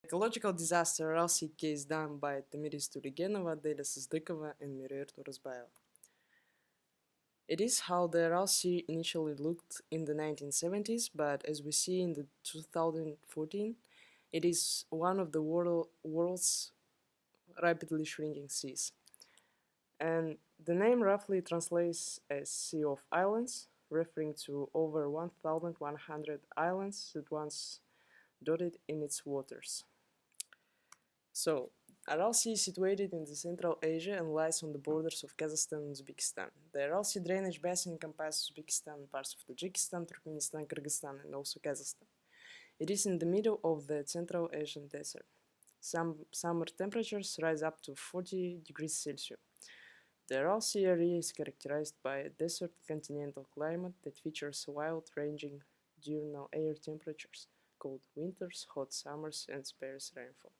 Ecological disaster Aral Sea Case done by Tamiris Turigenova, Delia Сыздыкова, and Mirier Turazbaeva. It is how the Aral Sea initially looked in the 1970s, but as we see in the 2014, it is one of the world's rapidly shrinking seas. And the name roughly translates as Sea of Islands, referring to over 1,100 islands that once dotted in its waters. So, Aral Sea is situated in the Central Asia and lies on the borders of Kazakhstan and Uzbekistan. The Aral Sea drainage basin encompasses Uzbekistan, parts of Tajikistan, Turkmenistan, Kyrgyzstan, and also Kazakhstan. It is in the middle of the Central Asian desert. Some summer temperatures rise up to 40 degrees Celsius. The Aral Sea area is characterized by a desert continental climate that features wide-ranging diurnal air temperatures, cold winters, hot summers, and sparse rainfall.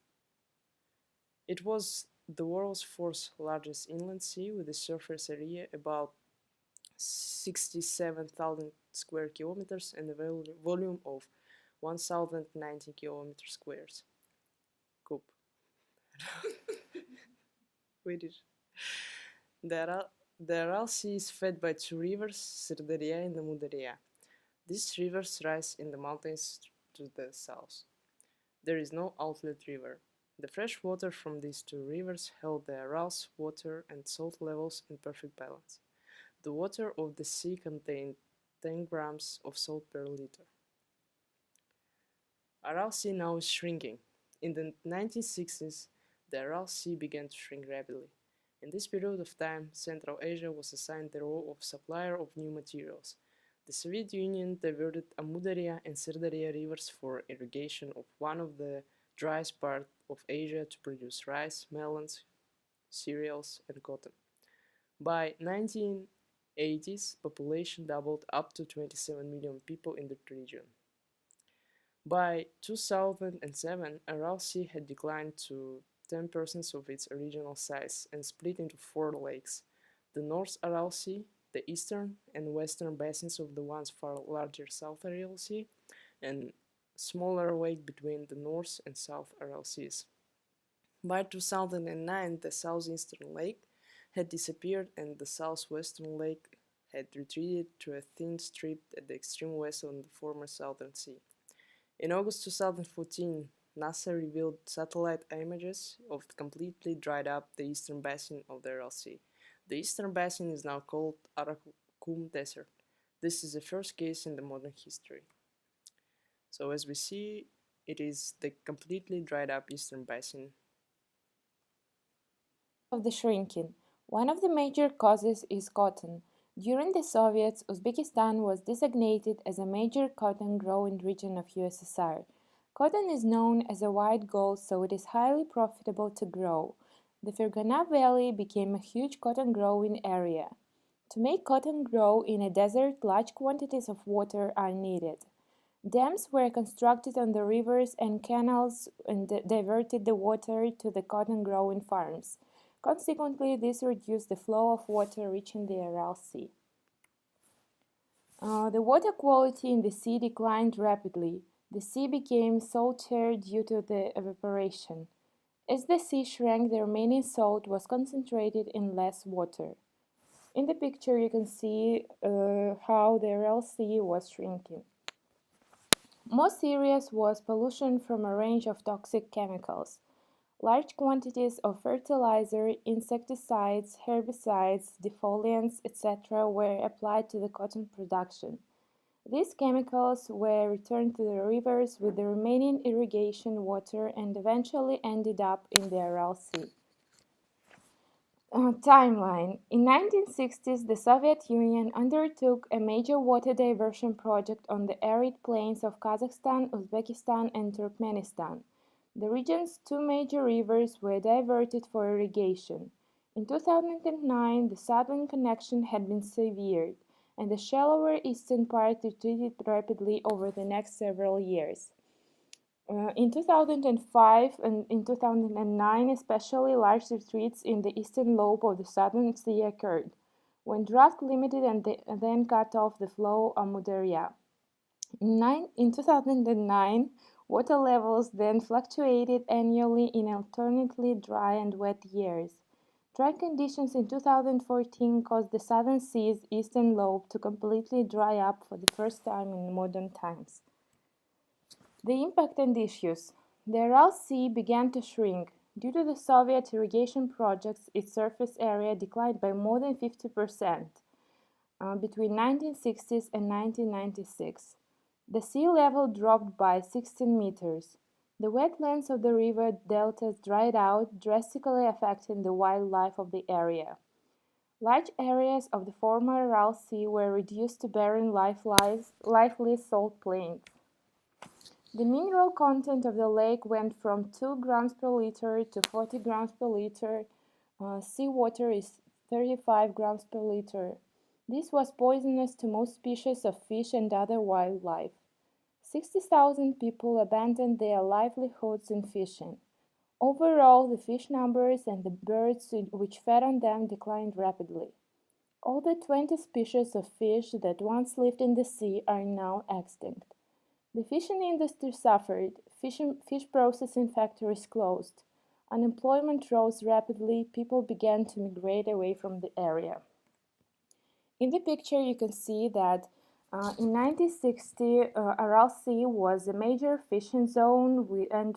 It was the world's fourth largest inland sea with a surface area about 67,000 square kilometers and a volume of 1,090 kilometers squares. Cube. Swedish. The Aral Sea is fed by two rivers, Sirdarya and Amudarya. These rivers rise in the mountains to the south. There is no outlet river. The fresh water from these two rivers held the Aral's water and salt levels in perfect balance. The water of the sea contained 10 grams of salt per liter. Aral Sea now is shrinking. In the 1960s, the Aral Sea began to shrink rapidly. In this period of time, Central Asia was assigned the role of supplier of new materials. The Soviet Union diverted Amudarya and Sirdarya rivers for irrigation of one of the driest part of Asia to produce rice, melons, cereals, and cotton. By 1980s, population doubled up to 27 million people in the region. By 2007, Aral Sea had declined to 10% of its original size and split into four lakes: the North Aral Sea, the eastern and western basins of the once far larger South Aral Sea, and smaller lake between the North and South Aral Seas. By 2009, the southeastern lake had disappeared and the southwestern lake had retreated to a thin strip at the extreme west of the former Southern Sea. In August 2014, NASA revealed satellite images of completely dried up the eastern basin of the Aral Sea. The eastern basin is now called Arakum Desert. This is the first case in the modern history. So as we see, it is the completely dried up eastern basin. Of the shrinking. One of the major causes is cotton. During the Soviets, Uzbekistan was designated as a major cotton growing region of USSR. Cotton is known as a white gold, so it is highly profitable to grow. The Fergana Valley became a huge cotton growing area. To make cotton grow in a desert, large quantities of water are needed. Dams were constructed on the rivers and canals and diverted the water to the cotton growing farms. Consequently, this reduced the flow of water reaching the Aral Sea. The water quality in the sea declined rapidly. The sea became saltier due to the evaporation. As the sea shrank, the remaining salt was concentrated in less water. In the picture, you can see how the Aral Sea was shrinking. Most serious was pollution from a range of toxic chemicals. Large quantities of fertilizer, insecticides, herbicides, defoliants, etc. were applied to the cotton production. These chemicals were returned to the rivers with the remaining irrigation water and eventually ended up in the Aral Sea. Timeline. In 1960s, the Soviet Union undertook a major water diversion project on the arid plains of Kazakhstan, Uzbekistan, and Turkmenistan. The region's two major rivers were diverted for irrigation. In 2009, the southern connection had been severed, and the shallower eastern part retreated rapidly over the next several years. In 2005 and in 2009, especially large retreats in the eastern lobe of the Southern Sea occurred, when drought limited and then cut off the flow of Amudarya. In 2009, Water levels then fluctuated annually in alternately dry and wet years. Dry conditions in 2014 caused the Southern Sea's eastern lobe to completely dry up for the first time in modern times. The impact and issues. The Aral Sea began to shrink. Due to the Soviet irrigation projects, its surface area declined by more than 50% between 1960s and 1996. The sea level dropped by 16 meters. The wetlands of the river deltas dried out, drastically affecting the wildlife of the area. Large areas of the former Aral Sea were reduced to barren, lifeless salt plains. The mineral content of the lake went from 2 grams per liter to 40 grams per liter. Seawater is 35 grams per liter. This was poisonous to most species of fish and other wildlife. 60,000 people abandoned their livelihoods in fishing. Overall, the fish numbers and the birds which fed on them declined rapidly. All the 20 species of fish that once lived in the sea are now extinct. The fishing industry suffered, fish processing factories closed, unemployment rose rapidly, people began to migrate away from the area. In the picture you can see that in 1960 Aral Sea was a major fishing zone and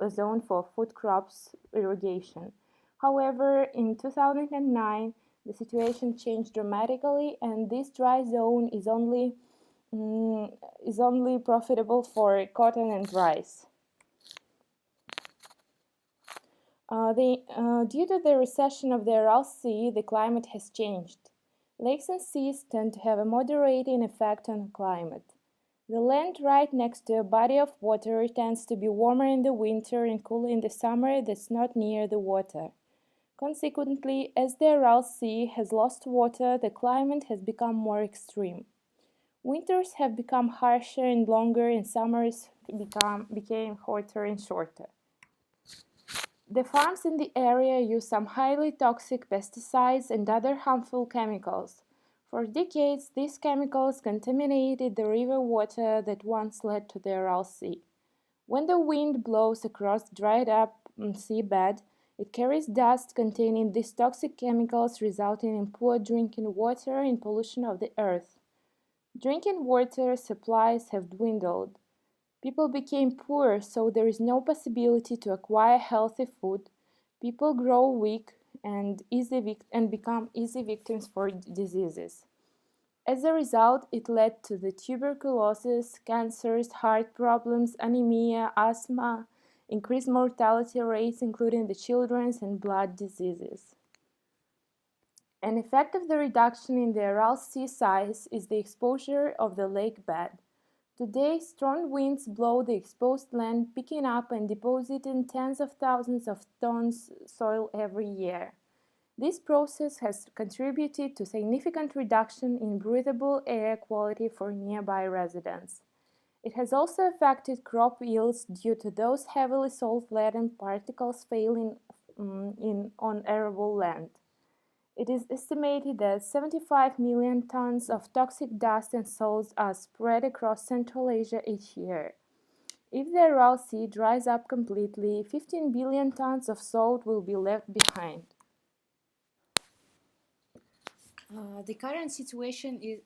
a zone for food crops irrigation. However, in 2009 the situation changed dramatically and this dry zone is only profitable for cotton and rice. Due to the recession of the Aral Sea, the climate has changed. Lakes and seas tend to have a moderating effect on the climate. The land right next to a body of water tends to be warmer in the winter and cooler in the summer that's not near the water. Consequently, as the Aral Sea has lost water, the climate has become more extreme. Winters have become harsher and longer, and summers became hotter and shorter. The farms in the area use some highly toxic pesticides and other harmful chemicals. For decades, these chemicals contaminated the river water that once led to the Aral Sea. When the wind blows across dried up seabed, it carries dust containing these toxic chemicals, resulting in poor drinking water and pollution of the earth. Drinking water supplies have dwindled. People became poor, so there is no possibility to acquire healthy food. People grow weak and become easy victims for diseases. As a result, it led to the tuberculosis, cancers, heart problems, anemia, asthma, increased mortality rates, including the children's and blood diseases. An effect of the reduction in the Aral Sea size is the exposure of the lake bed. Today, strong winds blow the exposed land, picking up and depositing tens of thousands of tons soil every year. This process has contributed to significant reduction in breathable air quality for nearby residents. It has also affected crop yields due to those heavily salt-laden particles falling on arable land. It is estimated that 75 million tons of toxic dust and salts are spread across Central Asia each year. If the Aral Sea dries up completely, 15 billion tons of salt will be left behind. The current situation is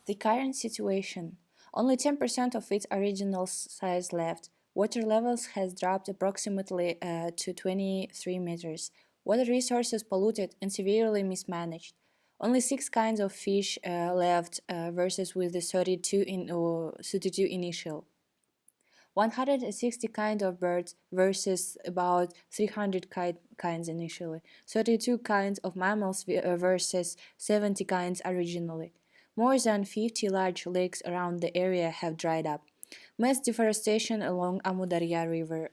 the current situation. Only 10% of its original size left. Water levels has dropped approximately to 23 meters. Water resources polluted and severely mismanaged. Only 6 kinds of fish left versus with the 32 initial. 160 kinds of birds versus about 300 kinds initially. 32 kinds of mammals versus 70 kinds originally. More than 50 large lakes around the area have dried up. Mass deforestation along Amu Darya River.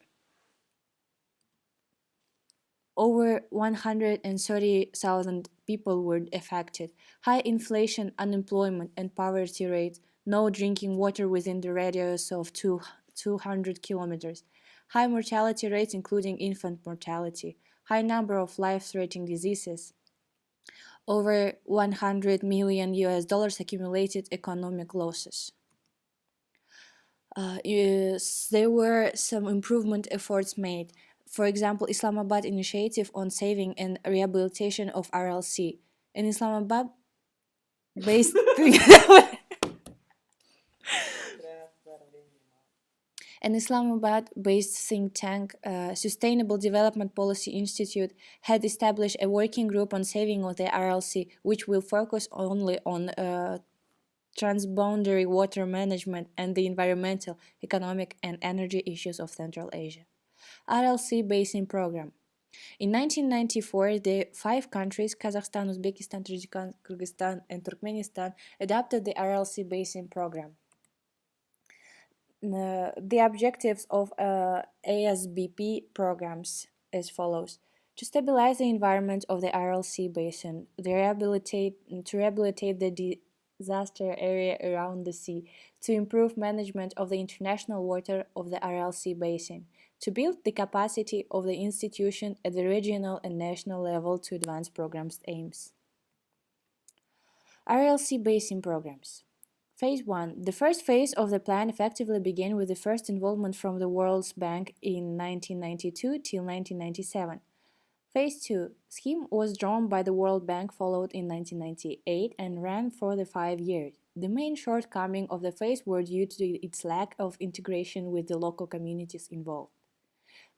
Over 130,000 people were affected. High inflation, unemployment, and poverty rates. No drinking water within the radius of 200 kilometers. High mortality rates, including infant mortality. High number of life-threatening diseases. over 100 million US dollars accumulated economic losses. There were some improvement efforts made. For example, Islamabad initiative on saving and rehabilitation of Aral Sea. An Islamabad based An Islamabad based think tank, Sustainable Development Policy Institute, had established a working group on saving of the Aral Sea, which will focus only on transboundary water management and the environmental, economic, and energy issues of Central Asia. Aral Sea Basin Program. In 1994, the five countries, Kazakhstan, Uzbekistan, Tajikistan, Kyrgyzstan, and Turkmenistan, adopted the Aral Sea Basin Program. The objectives of ASBP programs as follows: to stabilize the environment of the Aral Sea Basin, to rehabilitate the disaster area around the sea, to improve management of the international water of the Aral Sea Basin, to build the capacity of the institution at the regional and national level to advance programs' aims. Aral Sea Basin programs. Phase 1. The first phase of the plan effectively began with the first involvement from the World Bank in 1992 till 1997. Phase 2. Scheme was drawn by the World Bank, followed in 1998, and ran for the 5 years. The main shortcoming of the phase were due to its lack of integration with the local communities involved.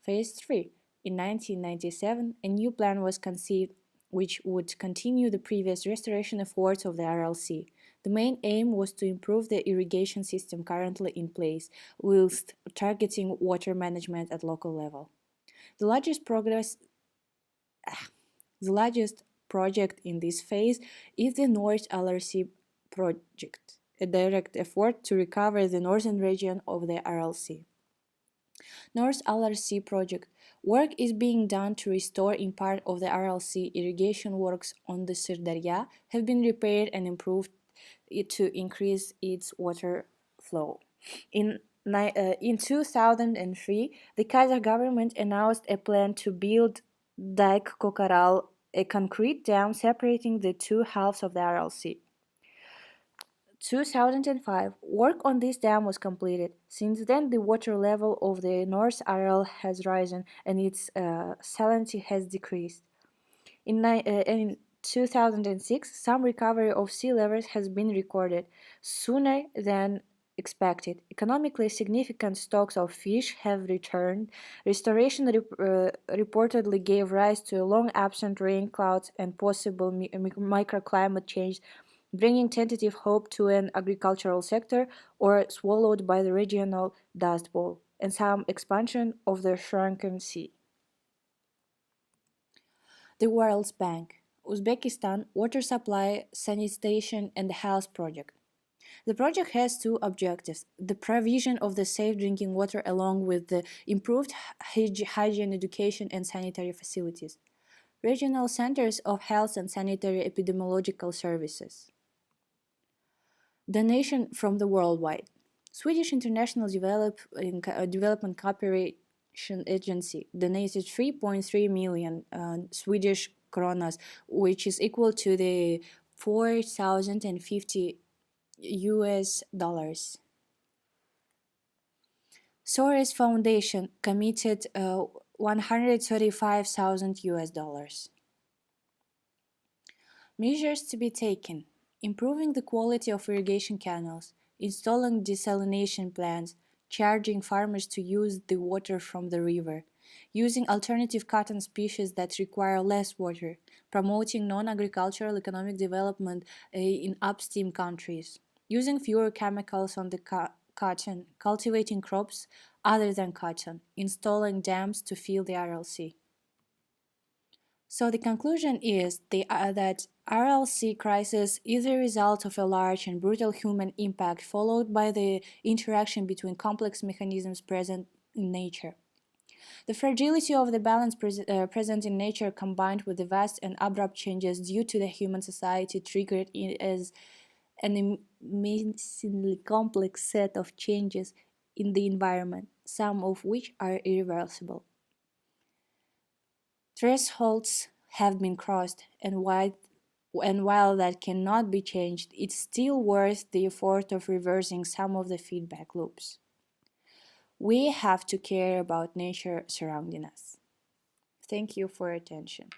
Phase 3. In 1997, a new plan was conceived which would continue the previous restoration efforts of the Aral Sea. The main aim was to improve the irrigation system currently in place, whilst targeting water management at local level. The largest project in this phase is the North Aral Sea project, a direct effort to recover the northern region of the Aral Sea. North Aral Sea project. Work is being done to restore in part of the Aral Sea. Irrigation works on the Sirdarya have been repaired and improved to increase its water flow. In 2003, the Kazakh government announced a plan to build Dike Kokaral, a concrete dam separating the two halves of the Aral Sea. 2005, work on this dam was completed. Since then, the water level of the North Aral has risen and its salinity has decreased. In 2006, some recovery of sea levels has been recorded, sooner than expected. Economically significant stocks of fish have returned. Restoration reportedly gave rise to long absent rain clouds and possible microclimate change, bringing tentative hope to an agricultural sector or swallowed by the regional dust bowl, and some expansion of the shrunken sea. The World Bank, Uzbekistan Water Supply, Sanitation and Health Project. The project has two objectives: the provision of the safe drinking water along with the improved hygiene, education, and sanitary facilities. Regional centers of health and sanitary epidemiological services. Donation from the worldwide. Swedish International Development Cooperation Agency donated 3.3 million Swedish kronas, which is equal to the 4,050 US dollars. Soros Foundation committed 135,000 US dollars. Measures to be taken: improving the quality of irrigation canals, installing desalination plants, charging farmers to use the water from the river, using alternative cotton species that require less water, promoting non-agricultural economic development in upstream countries, using fewer chemicals on the cotton, cultivating crops other than cotton, installing dams to fill the Aral Sea. So the conclusion is that Aral Sea crisis is a result of a large and brutal human impact followed by the interaction between complex mechanisms present in nature. The fragility of the balance present in nature combined with the vast and abrupt changes due to the human society triggered it as an immensely complex set of changes in the environment, some of which are irreversible. Thresholds have been crossed, and And while that cannot be changed, it's still worth the effort of reversing some of the feedback loops. We have to care about nature surrounding us. Thank you for your attention.